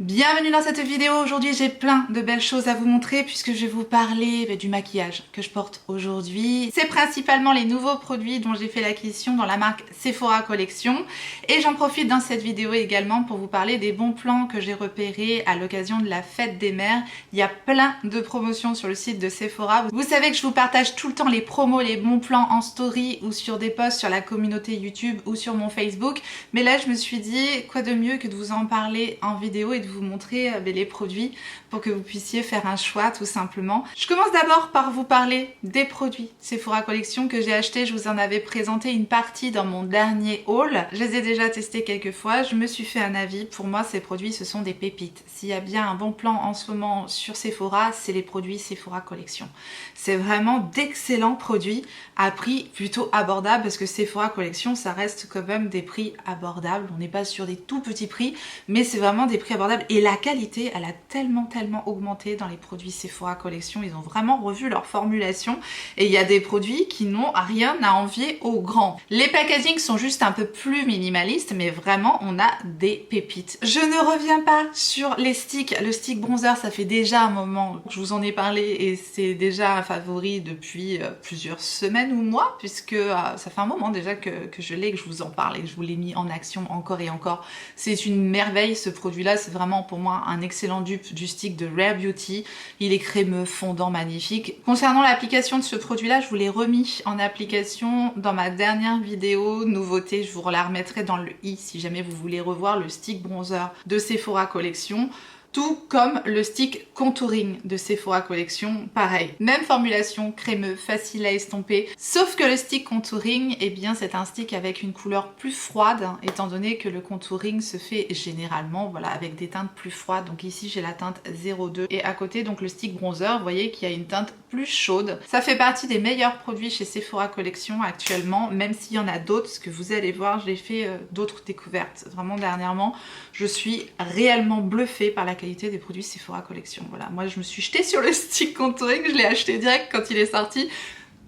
Bienvenue dans cette vidéo. Aujourd'hui j'ai plein de belles choses à vous montrer puisque je vais vous parler du maquillage que je porte aujourd'hui. C'est principalement les nouveaux produits dont j'ai fait l'acquisition dans la marque Sephora Collection et j'en profite dans cette vidéo également pour vous parler des bons plans que j'ai repérés à l'occasion de la fête des mères. Il y a plein de promotions sur le site de Sephora. Vous savez que je vous partage tout le temps les promos, les bons plans en story ou sur des posts sur la communauté YouTube ou sur mon Facebook, mais là je me suis dit quoi de mieux que de vous en parler en vidéo et de vous montrer les produits pour que vous puissiez faire un choix tout simplement. Je commence d'abord par vous parler des produits Sephora Collection que j'ai achetés. Je vous en avais présenté une partie dans mon dernier haul. Je les ai déjà testés quelques fois, je me suis fait un avis. Pour moi ces produits ce sont des pépites. S'il y a bien un bon plan en ce moment sur Sephora, c'est les produits Sephora Collection. C'est vraiment d'excellents produits à prix plutôt abordable parce que Sephora Collection ça reste quand même des prix abordables. On n'est pas sur des tout petits prix mais c'est vraiment des prix abordables et la qualité elle a tellement augmenté dans les produits Sephora Collection. Ils ont vraiment revu leur formulation et il y a des produits qui n'ont rien à envier aux grands. Les packagings sont juste un peu plus minimalistes mais vraiment on a des pépites. Je ne reviens pas sur les sticks. Le stick bronzer ça fait déjà un moment que je vous en ai parlé et c'est déjà un favori depuis plusieurs semaines ou mois puisque ça fait un moment déjà que je l'ai, que je vous en parle et que je vous l'ai mis en action encore et encore. C'est une merveille ce produit là, c'est vraiment pour moi un excellent dupe du stick de Rare Beauty. Il est crémeux, fondant, magnifique. Concernant l'application de ce produit là, je vous l'ai remis en application dans ma dernière vidéo nouveauté, je vous la remettrai dans le i si jamais vous voulez revoir le stick bronzer de Sephora Collection. Tout comme le stick contouring de Sephora Collection, pareil. Même formulation, crémeux, facile à estomper. Sauf que le stick contouring, eh bien c'est un stick avec une couleur plus froide, étant donné que le contouring se fait généralement voilà, avec des teintes plus froides. Donc ici j'ai la teinte 02 et à côté donc le stick bronzer, vous voyez qu'il y a une teinte plus chaude. Ça fait partie des meilleurs produits chez Sephora Collection actuellement, même s'il y en a d'autres, ce que vous allez voir, j'ai fait d'autres découvertes. Vraiment dernièrement, je suis réellement bluffée par la qualité des produits Sephora Collection. Voilà, moi je me suis jetée sur le stick contouring, je l'ai acheté direct quand il est sorti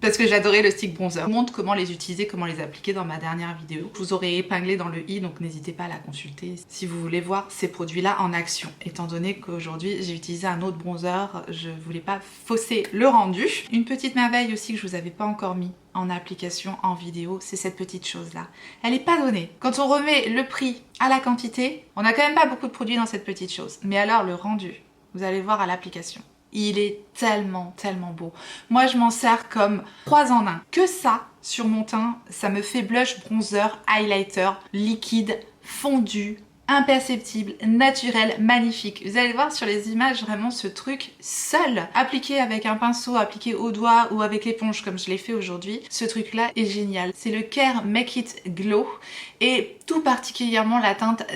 parce que j'adorais le stick bronzer. Je vous montre comment les utiliser, comment les appliquer dans ma dernière vidéo. Je vous aurai épinglé dans le i, donc n'hésitez pas à la consulter si vous voulez voir ces produits-là en action. Étant donné qu'aujourd'hui j'ai utilisé un autre bronzer, je voulais pas fausser le rendu. Une petite merveille aussi que je vous avais pas encore mis en application, en vidéo, c'est cette petite chose-là. Elle n'est pas donnée. Quand on remet le prix à la quantité, on n'a quand même pas beaucoup de produits dans cette petite chose. Mais alors le rendu, vous allez voir à l'application. Il est tellement beau. Moi je m'en sers comme 3 en 1. Que ça sur mon teint, ça me fait blush, bronzer, highlighter, liquide, fondu, imperceptible, naturel, magnifique. Vous allez voir sur les images vraiment ce truc seul, appliqué avec un pinceau, appliqué au doigt ou avec l'éponge comme je l'ai fait aujourd'hui. Ce truc là est génial. C'est le Care Make It Glow et tout particulièrement la teinte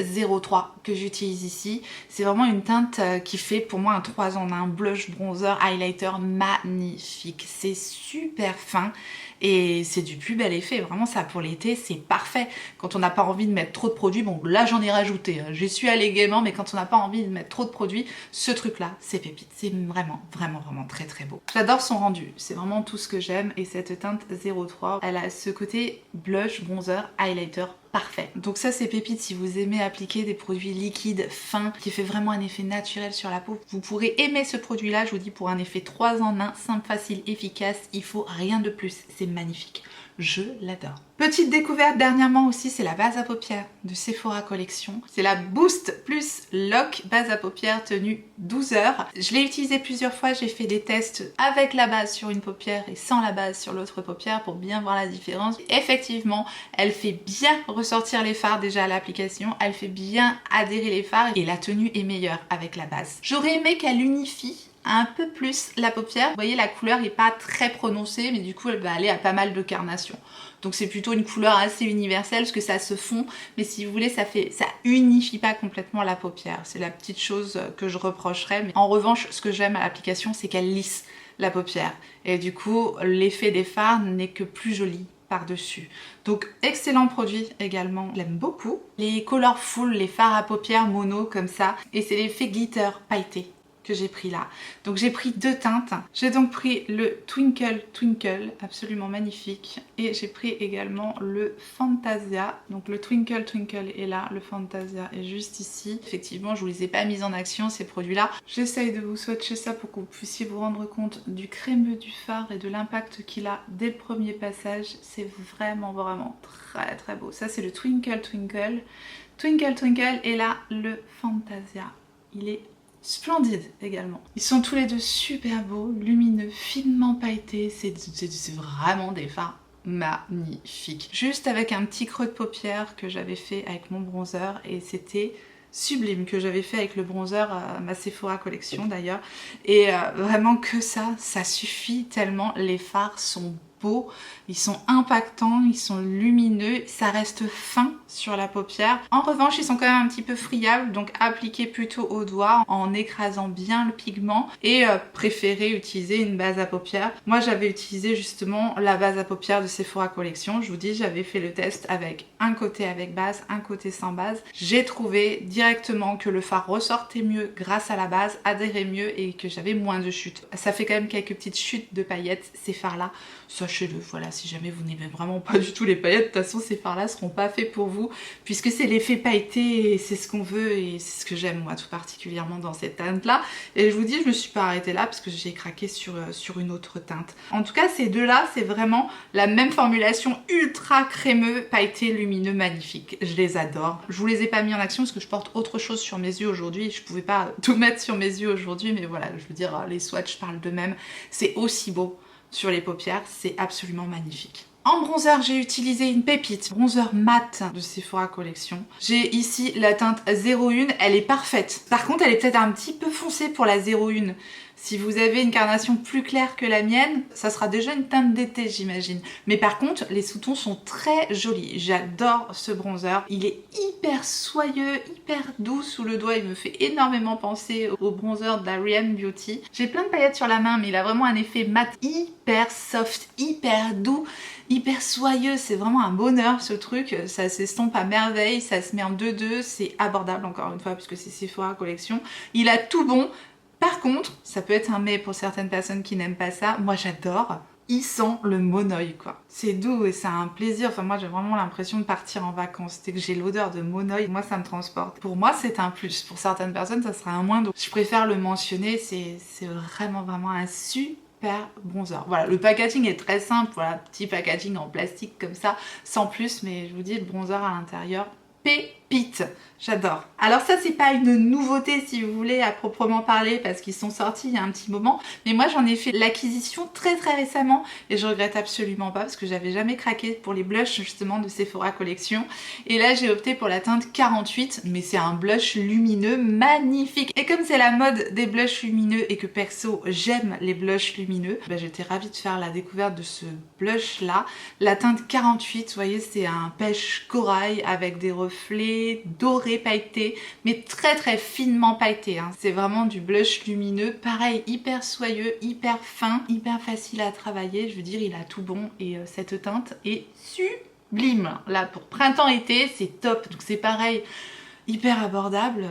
03 que j'utilise ici. C'est vraiment une teinte qui fait pour moi un 3 en 1, blush, bronzer, highlighter magnifique. C'est super fin. Et c'est du plus bel effet, vraiment ça pour l'été c'est parfait. Quand on n'a pas envie de mettre trop de produits, bon là j'en ai rajouté, hein. J'y suis allée gaiement, mais quand on n'a pas envie de mettre trop de produits, ce truc là c'est pépite, c'est vraiment très beau. J'adore son rendu, c'est vraiment tout ce que j'aime et cette teinte 03, elle a ce côté blush, bronzer, highlighter parfait. Donc ça c'est pépite si vous aimez appliquer des produits liquides, fins, qui fait vraiment un effet naturel sur la peau. Vous pourrez aimer ce produit là, je vous dis pour un effet 3 en 1, simple, facile, efficace, il faut rien de plus, c'est magnifique. Je l'adore. Petite découverte dernièrement aussi, c'est la base à paupières de Sephora Collection. C'est la Boost Plus Lock base à paupières tenue 12 heures. Je l'ai utilisée plusieurs fois, j'ai fait des tests avec la base sur une paupière et sans la base sur l'autre paupière pour bien voir la différence. Effectivement, elle fait bien ressortir les fards déjà à l'application, elle fait bien adhérer les fards et la tenue est meilleure avec la base. J'aurais aimé qu'elle unifie un peu plus la paupière. Vous voyez la couleur n'est pas très prononcée mais du coup elle va aller à pas mal de carnations. Donc c'est plutôt une couleur assez universelle parce que ça se fond mais si vous voulez ça unifie pas complètement la paupière. C'est la petite chose que je reprocherais. Mais en revanche ce que j'aime à l'application c'est qu'elle lisse la paupière et du coup l'effet des fards n'est que plus joli par-dessus. Donc excellent produit également, je l'aime beaucoup. Les Colorful, les fards à paupières mono comme ça et c'est l'effet glitter pailleté que j'ai pris là. Donc j'ai pris 2 teintes. J'ai donc pris le Twinkle Twinkle, absolument magnifique. Et j'ai pris également le Fantasia. Donc le Twinkle Twinkle est là, le Fantasia est juste ici. Effectivement, je vous les ai pas mis en action ces produits-là. J'essaye de vous swatcher ça pour que vous puissiez vous rendre compte du crémeux du fard et de l'impact qu'il a dès le premier passage. C'est vraiment très très beau. Ça c'est le Twinkle Twinkle. Twinkle Twinkle et là le Fantasia. Il est splendide également. Ils sont tous les deux super beaux, lumineux, finement pailletés. C'est vraiment des fards magnifiques. Juste avec un petit creux de paupière que j'avais fait avec mon bronzer et c'était sublime, que j'avais fait avec le bronzer ma Sephora collection d'ailleurs. Et vraiment que ça suffit tellement. Les fards sont beaux, ils sont impactants, ils sont lumineux, ça reste fin sur la paupière. En revanche, ils sont quand même un petit peu friables, donc appliquez plutôt au doigt en écrasant bien le pigment et préférez utiliser une base à paupières. Moi, j'avais utilisé justement la base à paupières de Sephora collection. Je vous dis, j'avais fait le test avec un côté avec base, un côté sans base. J'ai trouvé directement que le fard ressortait mieux grâce à la base, adhérait mieux et que j'avais moins de chutes. Ça fait quand même quelques petites chutes de paillettes, ces fards-là. Sachez-le, voilà, si jamais vous n'aimez vraiment pas du tout les paillettes, de toute façon ces fards-là seront pas faits pour vous, puisque c'est l'effet pailleté et c'est ce qu'on veut et c'est ce que j'aime moi tout particulièrement dans cette teinte-là. Et je vous dis, je me suis pas arrêtée là parce que j'ai craqué sur une autre teinte. En tout cas, ces deux-là, c'est vraiment la même formulation ultra crémeux, pailleté, lumineux, magnifique. Je les adore. Je vous les ai pas mis en action parce que je porte autre chose sur mes yeux aujourd'hui. Je pouvais pas tout mettre sur mes yeux aujourd'hui, mais voilà, je veux dire, les swatchs parlent d'eux-mêmes. C'est aussi beau sur les paupières, c'est absolument magnifique. En bronzer, j'ai utilisé une pépite, bronzer mat de Sephora collection. J'ai ici la teinte 01, elle est parfaite. Par contre, elle est peut-être un petit peu foncée pour la 01. Si vous avez une carnation plus claire que la mienne, ça sera déjà une teinte d'été, j'imagine. Mais par contre, les sous-tons sont très jolis. J'adore ce bronzer. Il est hyper soyeux, hyper doux sous le doigt. Il me fait énormément penser au bronzer d'Ariane Beauty. J'ai plein de paillettes sur la main, mais il a vraiment un effet mat hyper soft, hyper doux, hyper soyeux. C'est vraiment un bonheur ce truc. Ça s'estompe à merveille, ça se met en 2-2. C'est abordable encore une fois, puisque c'est Sephora collection. Il a tout bon. Par contre, ça peut être un mais pour certaines personnes qui n'aiment pas ça. Moi, j'adore. Il sent le monoeil, quoi. C'est doux et c'est un plaisir. Enfin, moi, j'ai vraiment l'impression de partir en vacances. Dès que j'ai l'odeur de monoeil, moi, ça me transporte. Pour moi, c'est un plus. Pour certaines personnes, ça sera un moins. Donc, je préfère le mentionner. C'est vraiment un super bronzer. Voilà, le packaging est très simple. Voilà, petit packaging en plastique comme ça, sans plus. Mais je vous dis, le bronzer à l'intérieur, pépite, j'adore. Alors ça c'est pas une nouveauté si vous voulez à proprement parler parce qu'ils sont sortis il y a un petit moment, mais moi j'en ai fait l'acquisition très récemment et je regrette absolument pas parce que j'avais jamais craqué pour les blushs justement de Sephora collection et là j'ai opté pour la teinte 48 mais c'est un blush lumineux magnifique et comme c'est la mode des blushs lumineux et que perso j'aime les blushs lumineux, j'étais ravie de faire la découverte de ce blush là. La teinte 48, vous voyez, c'est un pêche corail avec des reflets dorés pailletés mais très finement pailletés hein. C'est vraiment du blush lumineux, pareil, hyper soyeux, hyper fin, hyper facile à travailler. Je veux dire, il a tout bon et cette teinte est sublime. Là pour printemps-été c'est top. Donc c'est pareil, hyper abordable,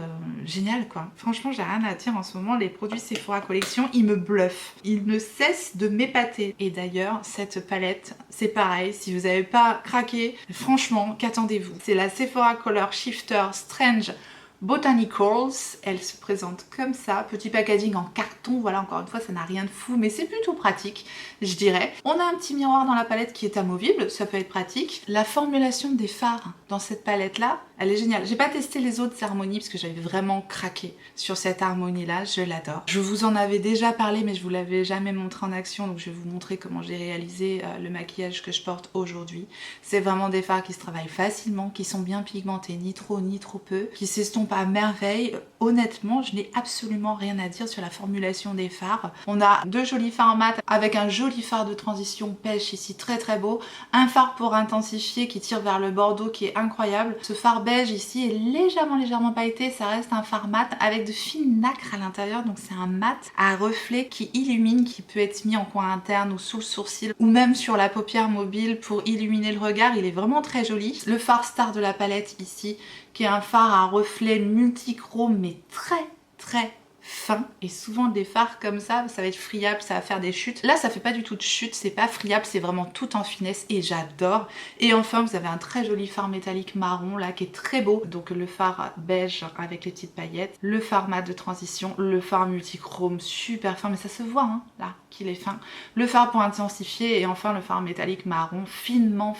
génial quoi. Franchement j'ai rien à dire en ce moment, les produits Sephora collection ils me bluffent, ils ne cessent de m'épater. Et d'ailleurs cette palette c'est pareil, si vous n'avez pas craqué, franchement qu'attendez-vous. C'est la Sephora Color Shifter Strange Botanicals, elle se présente comme ça, petit packaging en carton, voilà, encore une fois ça n'a rien de fou mais c'est plutôt pratique je dirais. On a un petit miroir dans la palette qui est amovible, ça peut être pratique. La formulation des fards dans cette palette là, elle est géniale. J'ai pas testé les autres harmonies parce que j'avais vraiment craqué sur cette harmonie là, je l'adore. Je vous en avais déjà parlé mais je vous l'avais jamais montré en action donc je vais vous montrer comment j'ai réalisé le maquillage que je porte aujourd'hui. C'est vraiment des fards qui se travaillent facilement, qui sont bien pigmentés, ni trop peu, qui s'estompent à merveille. Honnêtement, je n'ai absolument rien à dire sur la formulation des fards. On a deux jolis fards mat avec un joli fard de transition pêche ici très beau, un fard pour intensifier qui tire vers le bordeaux qui est incroyable. Ce fard beige ici est légèrement pailleté, ça reste un fard mat avec de fines nacres à l'intérieur, donc c'est un mat à reflet qui illumine, qui peut être mis en coin interne ou sous le sourcil ou même sur la paupière mobile pour illuminer le regard. Il est vraiment très joli. Le fard star de la palette ici qui est un fard à reflet multichrome mais très fin et souvent des fards comme ça va être friable, ça va faire des chutes. Là ça fait pas du tout de chute, c'est pas friable, c'est vraiment tout en finesse et j'adore. Et enfin vous avez un très joli fard métallique marron là qui est très beau, donc le fard beige avec les petites paillettes, le fard mat de transition, le fard multichrome super fin, mais ça se voit hein, là qu'il est fin, le fard pour intensifier et enfin le fard métallique marron finement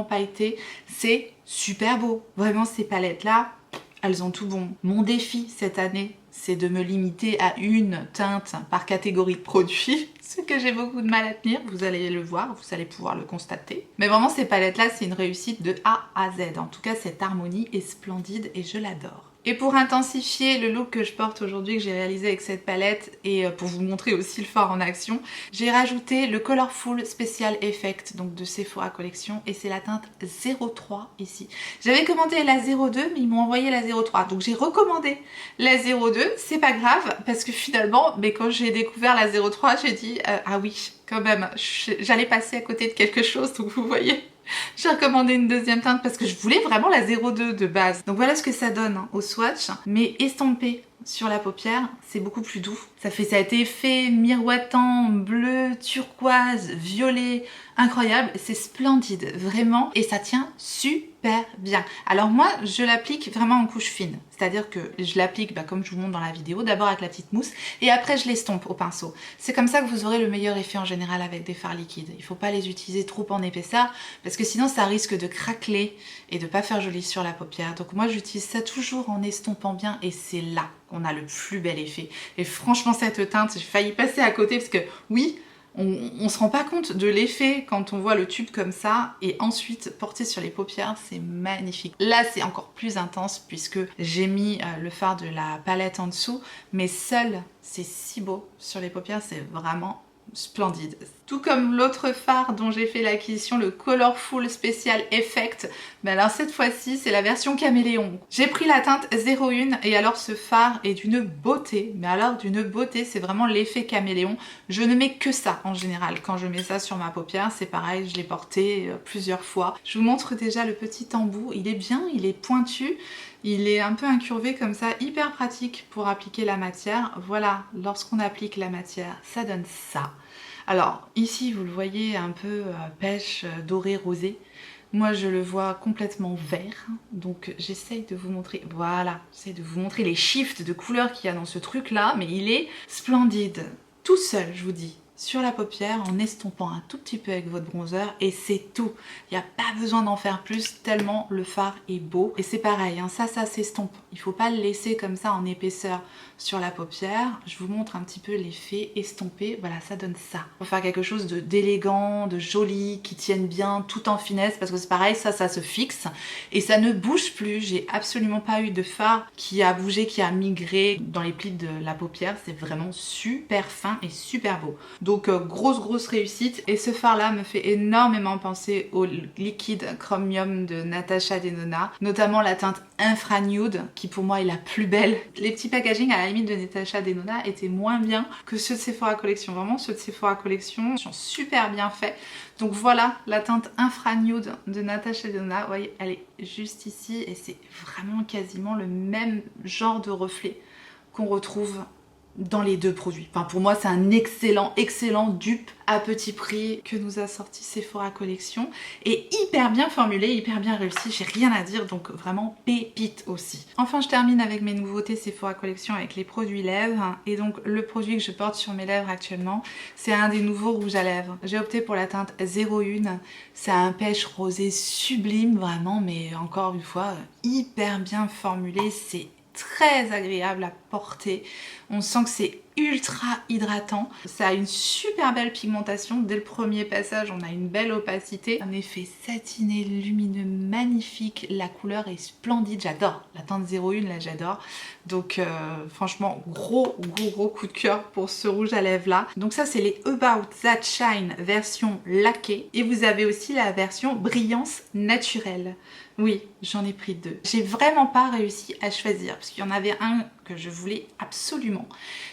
pailleté. C'est super beau, vraiment ces palettes là elles ont tout bon. Mon défi cette année, c'est de me limiter à une teinte par catégorie de produits, ce que j'ai beaucoup de mal à tenir, vous allez le voir, vous allez pouvoir le constater. Mais vraiment ces palettes là, c'est une réussite de A à Z. En tout cas, cette harmonie est splendide et je l'adore. Et pour intensifier le look que je porte aujourd'hui, que j'ai réalisé avec cette palette, et pour vous montrer aussi le fard en action, j'ai rajouté le Colorful Special Effect donc de Sephora Collection, et c'est la teinte 03 ici. J'avais commandé la 02, mais ils m'ont envoyé la 03, donc j'ai recommandé la 02, c'est pas grave, parce que finalement, mais quand j'ai découvert la 03, j'ai dit ah oui, quand même, j'allais passer à côté de quelque chose, donc vous voyez. J'ai recommandé une deuxième teinte parce que je voulais vraiment la 02 de base. Donc voilà ce que ça donne hein, au swatch, mais estampé sur la paupière, c'est beaucoup plus doux. Ça a été effet miroitant, bleu, turquoise, violet, incroyable, c'est splendide, vraiment, et ça tient super bien. Alors moi, je l'applique vraiment en couche fine, c'est-à-dire que je l'applique comme je vous montre dans la vidéo, d'abord avec la petite mousse, et après je l'estompe au pinceau. C'est comme ça que vous aurez le meilleur effet en général avec des fards liquides. Il faut pas les utiliser trop en épaisseur, parce que sinon ça risque de craqueler et de pas faire joli sur la paupière. Donc moi j'utilise ça toujours en estompant bien, et c'est là qu'on a le plus bel effet. Et franchement cette teinte, j'ai failli passer à côté parce que oui, on se rend pas compte de l'effet quand on voit le tube comme ça, et ensuite porté sur les paupières, c'est magnifique. Là c'est encore plus intense puisque j'ai mis le fard de la palette en dessous, mais seul c'est si beau sur les paupières, c'est vraiment splendide. Tout comme l'autre fard dont j'ai fait l'acquisition, le Colorful Special Effect, mais alors cette fois-ci c'est la version caméléon. J'ai pris la teinte 01 et alors ce fard est d'une beauté, mais alors d'une beauté, c'est vraiment l'effet caméléon. Je ne mets que ça en général quand je mets ça sur ma paupière, c'est pareil, je l'ai porté plusieurs fois. Je vous montre déjà le petit embout, il est bien, il est pointu. Il est un peu incurvé comme ça, hyper pratique pour appliquer la matière. Voilà, lorsqu'on applique la matière, ça donne ça. Alors ici vous le voyez un peu pêche doré rosé. Moi je le vois complètement vert, donc j'essaye de vous montrer, voilà, j'essaye de vous montrer les shifts de couleurs qu'il y a dans ce truc là, mais il est splendide. Tout seul je vous dis, sur la paupière en estompant un tout petit peu avec votre bronzer, et c'est tout. Il n'y a pas besoin d'en faire plus tellement le fard est beau. Et c'est pareil, hein, ça s'estompe. Il ne faut pas le laisser comme ça en épaisseur sur la paupière. Je vous montre un petit peu l'effet estompé. Voilà, ça donne ça. Pour faire quelque chose d'élégant, de joli, qui tienne bien, tout en finesse, parce que c'est pareil, ça se fixe et ça ne bouge plus. J'ai absolument pas eu de fard qui a bougé, qui a migré dans les plis de la paupière. C'est vraiment super fin et super beau. Donc grosse réussite, et ce fard là me fait énormément penser au liquide chromium de Natasha Denona, notamment la teinte Infra Nude qui pour moi est la plus belle. Les petits packaging à la limite de Natasha Denona étaient moins bien que ceux de Sephora Collection, vraiment ceux de Sephora Collection sont super bien faits. Donc voilà la teinte Infra Nude de Natasha Denona, vous voyez elle est juste ici et c'est vraiment quasiment le même genre de reflet qu'on retrouve dans les deux produits. Enfin pour moi c'est un excellent dupe à petit prix que nous a sorti Sephora Collection, et hyper bien formulé, hyper bien réussi, j'ai rien à dire, donc vraiment pépite aussi. Enfin je termine avec mes nouveautés Sephora Collection avec les produits lèvres, et donc le produit que je porte sur mes lèvres actuellement c'est un des nouveaux rouges à lèvres. J'ai opté pour la teinte 01, c'est un pêche rosé sublime vraiment, mais encore une fois hyper bien formulé, c'est très agréable à porter, on sent que c'est ultra hydratant, ça a une super belle pigmentation, dès le premier passage on a une belle opacité, un effet satiné lumineux magnifique, la couleur est splendide, j'adore, la teinte 01 là j'adore, donc franchement gros coup de cœur pour ce rouge à lèvres là. Donc ça c'est les About That Shine version laquée, et vous avez aussi la version brillance naturelle. Oui, j'en ai pris deux. J'ai vraiment pas réussi à choisir parce qu'il y en avait un que je voulais absolument.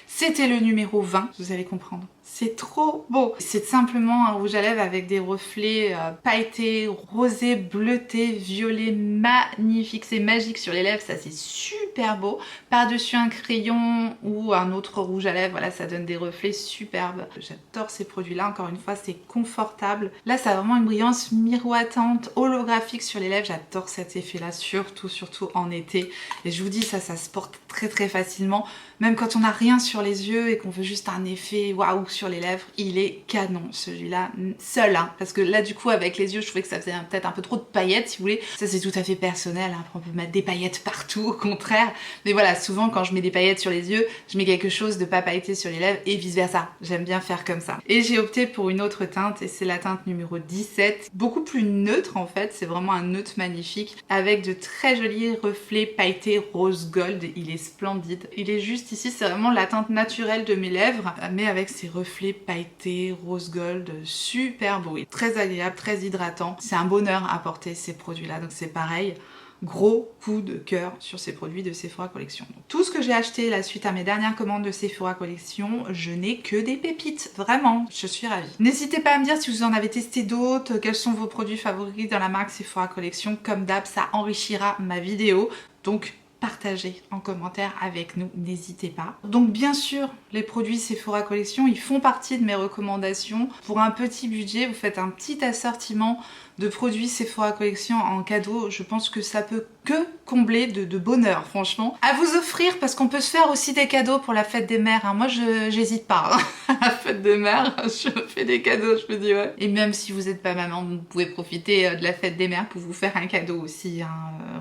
C'était le numéro 20, vous allez comprendre. C'est trop beau. C'est simplement un rouge à lèvres avec des reflets pailletés, rosés, bleutés, violets, magnifiques. C'est magique sur les lèvres, ça c'est super beau. Par-dessus un crayon ou un autre rouge à lèvres, voilà, ça donne des reflets superbes. J'adore ces produits-là, encore une fois, c'est confortable. Là, ça a vraiment une brillance miroitante, holographique sur les lèvres. J'adore cet effet-là, surtout en été. Et je vous dis, ça se porte très facilement. Même quand on n'a rien sur les yeux et qu'on veut juste un effet waouh sur les lèvres, il est canon celui-là, seul hein, parce que là du coup avec les yeux je trouvais que ça faisait peut-être un peu trop de paillettes si vous voulez. Ça c'est tout à fait personnel, hein. On peut mettre des paillettes partout au contraire, mais voilà, souvent quand je mets des paillettes sur les yeux, je mets quelque chose de pas pailleté sur les lèvres et vice versa. J'aime bien faire comme ça. Et j'ai opté pour une autre teinte et c'est la teinte numéro 17, beaucoup plus neutre en fait, c'est vraiment un neutre magnifique avec de très jolis reflets pailletés rose gold, il est splendide. Il est juste ici, c'est vraiment la teinte naturelle de mes lèvres, mais avec ces reflets pailletés, rose gold, super beau. Très agréable, très hydratant. C'est un bonheur à porter ces produits-là, donc c'est pareil. Gros coup de cœur sur ces produits de Sephora Collection. Donc, tout ce que j'ai acheté la suite à mes dernières commandes de Sephora Collection, je n'ai que des pépites, vraiment, je suis ravie. N'hésitez pas à me dire si vous en avez testé d'autres, quels sont vos produits favoris dans la marque Sephora Collection. Comme d'hab, ça enrichira ma vidéo, donc partagez en commentaire avec nous, n'hésitez pas. Donc bien sûr, les produits Sephora Collection, ils font partie de mes recommandations. Pour un petit budget, vous faites un petit assortiment de produits Sephora Collection en cadeau. Je pense que ça peut que combler de bonheur, franchement. À vous offrir, parce qu'on peut se faire aussi des cadeaux pour la fête des mères. Hein. Moi, j'hésite pas. Hein. À la fête des mères, je fais des cadeaux, je me dis ouais. Et même si vous n'êtes pas maman, vous pouvez profiter de la fête des mères pour vous faire un cadeau aussi. Hein.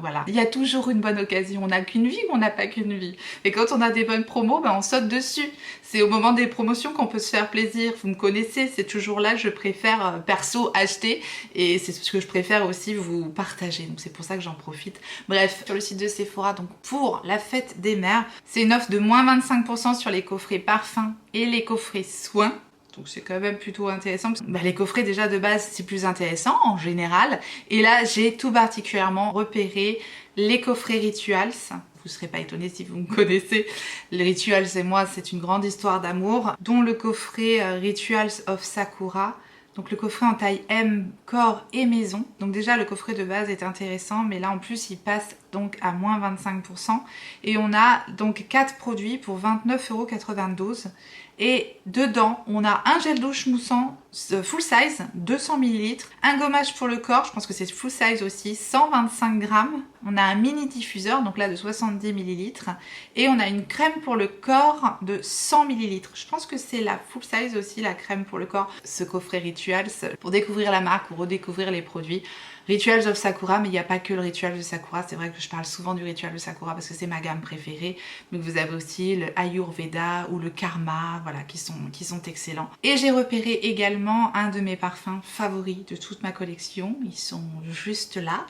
Voilà. Il y a toujours une bonne occasion. On n'a qu'une vie, on n'a pas qu'une vie. Et quand on a des bonnes promos, ben on saute dessus. C'est au moment des promotions qu'on peut se faire plaisir. Vous me connaissez, c'est toujours là, je préfère perso acheter. Et c'est ce que je préfère aussi vous partager. Donc c'est pour ça que j'en profite. Bref, sur le site de Sephora, donc pour la fête des mères, c'est une offre de moins 25% sur les coffrets parfums et les coffrets soins. Donc c'est quand même plutôt intéressant. Bah, les coffrets déjà de base c'est plus intéressant en général. Et là j'ai tout particulièrement repéré les coffrets Rituals. Vous ne serez pas étonnés si vous me connaissez. Les Rituals et moi c'est une grande histoire d'amour. Dont le coffret Rituals of Sakura. Donc le coffret en taille M, corps et maison. Donc déjà le coffret de base est intéressant, mais là en plus il passe donc à moins 25%. Et on a donc 4 produits pour 29,92 €. Et dedans on a un gel douche moussant full size, 200 ml. Un gommage pour le corps, je pense que c'est full size aussi, 125 grammes. On a un mini diffuseur, donc là de 70 ml. Et on a une crème pour le corps de 100 ml. Je pense que c'est la full size aussi, la crème pour le corps. Ce coffret Rituals, pour découvrir la marque ou redécouvrir les produits. Rituals of Sakura, mais il n'y a pas que le Ritual de Sakura. C'est vrai que je parle souvent du Ritual de Sakura parce que c'est ma gamme préférée. Mais vous avez aussi le Ayurveda ou le Karma, voilà, qui sont excellents. Et j'ai repéré également un de mes parfums favoris de toute ma collection. Ils sont juste là.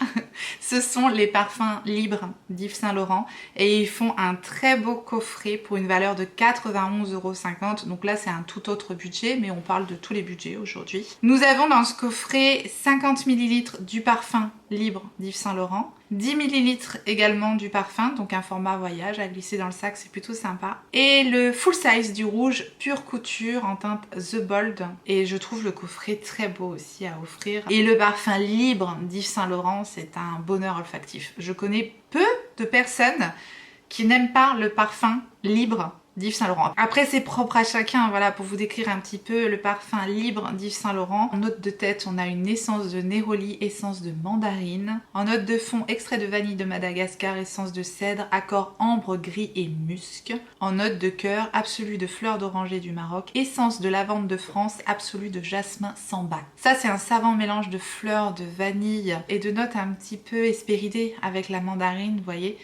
Ce sont les parfums libres d'Yves Saint Laurent. Et ils font un très beau coffret pour une valeur de 91,50 €. Donc là, c'est un tout autre budget, mais on parle de tous les budgets aujourd'hui. Nous avons dans ce coffret 50 ml du parfum libre d'Yves Saint Laurent, 10 ml également du parfum, donc un format voyage à glisser dans le sac, c'est plutôt sympa. Et le full size du rouge pure couture en teinte The Bold. Et je trouve le coffret très beau aussi à offrir. Et le parfum libre d'Yves Saint Laurent, c'est un bonheur olfactif. Je connais peu de personnes qui n'aiment pas le parfum libre d'Yves Saint Laurent. Après c'est propre à chacun, voilà, pour vous décrire un petit peu le parfum libre d'Yves Saint Laurent. En note de tête on a une essence de néroli, essence de mandarine. En note de fond extrait de vanille de Madagascar, essence de cèdre, accord ambre, gris et musc. En note de cœur, absolu de fleurs d'oranger du Maroc, essence de lavande de France, absolu de jasmin sans bac. Ça c'est un savant mélange de fleurs, de vanille et de notes un petit peu hespéridées avec la mandarine, vous voyez.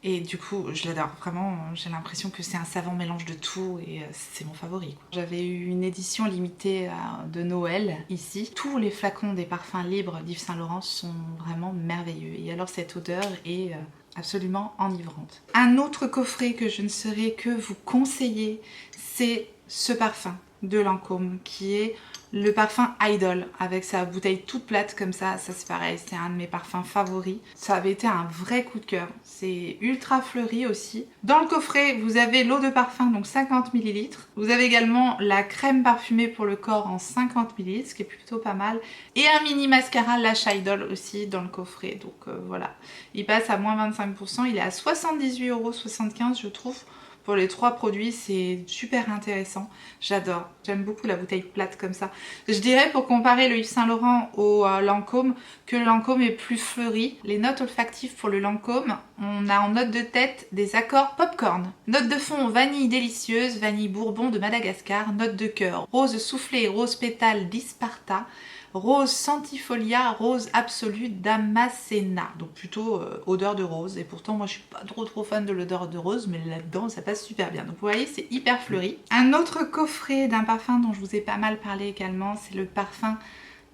Et du coup, je l'adore. Vraiment, j'ai l'impression que c'est un savant mélange de tout et c'est mon favori. J'avais eu une édition limitée de Noël ici. Tous les flacons des parfums libres d'Yves Saint Laurent sont vraiment merveilleux. Et alors cette odeur est absolument enivrante. Un autre coffret que je ne saurais que vous conseiller, c'est ce parfum de Lancôme qui est le parfum Idol avec sa bouteille toute plate comme ça c'est pareil, c'est un de mes parfums favoris. Ça avait été un vrai coup de cœur. C'est ultra fleuri aussi. Dans le coffret, vous avez l'eau de parfum, donc 50 ml. Vous avez également la crème parfumée pour le corps en 50 ml, ce qui est plutôt pas mal. Et un mini mascara Lash Idol aussi dans le coffret. Donc voilà, il passe à moins 25%. Il est à 78,75 € je trouve. Pour les 3 produits, c'est super intéressant. J'adore. J'aime beaucoup la bouteille plate comme ça. Je dirais pour comparer le Yves Saint Laurent au Lancôme que le Lancôme est plus fleuri. Les notes olfactives pour le Lancôme, on a en note de tête des accords popcorn. Note de fond vanille délicieuse, vanille bourbon de Madagascar. Note de cœur rose soufflé, rose pétale d'Isparta. Rose centifolia, rose absolue d'Amasena. Donc plutôt odeur de rose. Et pourtant moi je suis pas trop fan de l'odeur de rose, mais là-dedans ça passe super bien. Donc vous voyez, c'est hyper fleuri. Un autre coffret d'un parfum dont je vous ai pas mal parlé également, c'est le parfum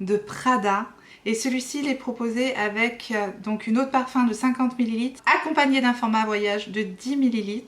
de Prada. Et celui-ci il est proposé avec donc une eau de parfum de 50 ml accompagnée d'un format voyage de 10 ml.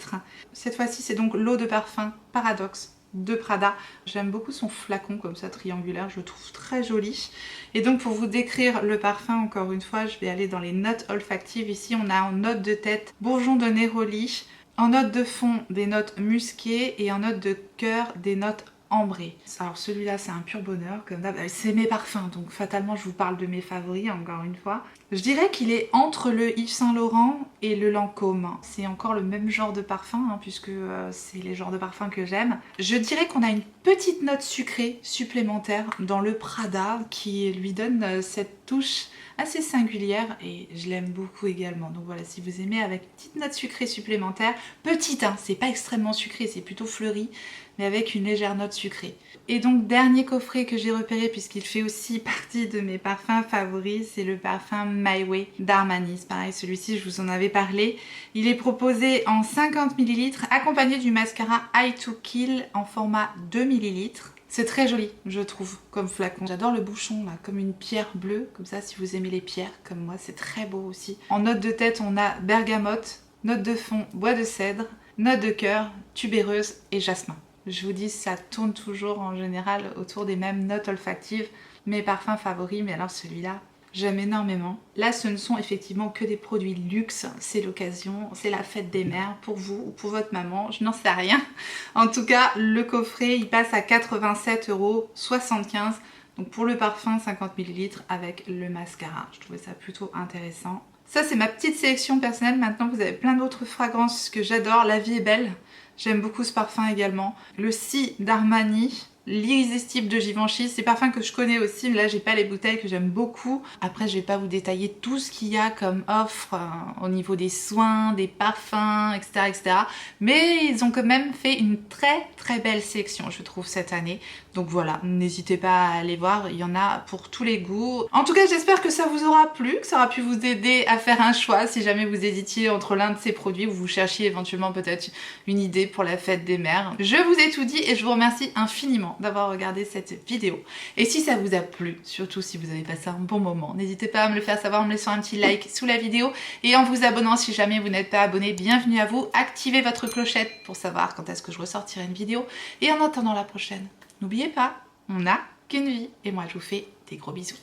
Cette fois-ci c'est donc l'eau de parfum Paradoxe de Prada. J'aime beaucoup son flacon comme ça triangulaire, je le trouve très joli. Et donc pour vous décrire le parfum, encore une fois, je vais aller dans les notes olfactives. Ici on a en note de tête bourgeon de Néroli, en note de fond des notes musquées et en note de cœur des notes ambré. Alors celui-là c'est un pur bonheur comme d'hab. C'est mes parfums donc fatalement je vous parle de mes favoris encore une fois. Je dirais qu'il est entre le Yves Saint Laurent et le Lancôme. C'est encore le même genre de parfum puisque c'est les genres de parfums que j'aime. Je dirais qu'on a une petite note sucrée supplémentaire dans le Prada qui lui donne cette touche assez singulière et je l'aime beaucoup également. Donc voilà, si vous aimez avec une petite note sucrée supplémentaire, petite c'est pas extrêmement sucré, c'est plutôt fleuri, mais avec une légère note sucrée. Et donc dernier coffret que j'ai repéré puisqu'il fait aussi partie de mes parfums favoris, c'est le parfum My Way d'Armani. Pareil, celui-ci je vous en avais parlé. Il est proposé en 50 ml accompagné du mascara Eye to Kill en format 2 ml. C'est très joli, je trouve, comme flacon. J'adore le bouchon, là, comme une pierre bleue. Comme ça, si vous aimez les pierres, comme moi, c'est très beau aussi. En note de tête, on a bergamote, note de fond, bois de cèdre, note de cœur, tubéreuse et jasmin. Je vous dis, ça tourne toujours en général autour des mêmes notes olfactives. Mes parfums favoris, mais alors celui-là, j'aime énormément. Là, ce ne sont effectivement que des produits luxe. C'est l'occasion, c'est la fête des mères pour vous ou pour votre maman. Je n'en sais rien. En tout cas, le coffret, il passe à 87,75 €. Donc pour le parfum, 50 ml avec le mascara. Je trouvais ça plutôt intéressant. Ça, c'est ma petite sélection personnelle. Maintenant, vous avez plein d'autres fragrances que j'adore. La vie est belle. J'aime beaucoup ce parfum également. Le Si d'Armani. L'Irrésistible de Givenchy, c'est parfum que je connais aussi, mais là j'ai pas les bouteilles que j'aime beaucoup. Après je vais pas vous détailler tout ce qu'il y a comme offre au niveau des soins, des parfums, etc. Mais ils ont quand même fait une très belle sélection je trouve cette année. Donc voilà, n'hésitez pas à aller voir, il y en a pour tous les goûts. En tout cas j'espère que ça vous aura plu, que ça aura pu vous aider à faire un choix si jamais vous hésitiez entre l'un de ces produits ou vous cherchiez éventuellement peut-être une idée pour la fête des mères. Je vous ai tout dit et je vous remercie infiniment d'avoir regardé cette vidéo. Et si ça vous a plu, surtout si vous avez passé un bon moment, n'hésitez pas à me le faire savoir en me laissant un petit like sous la vidéo et en vous abonnant si jamais vous n'êtes pas abonné. Bienvenue à vous, activez votre clochette pour savoir quand est-ce que je ressortirai une vidéo. Et en attendant la prochaine, n'oubliez pas, on n'a qu'une vie et moi je vous fais des gros bisous.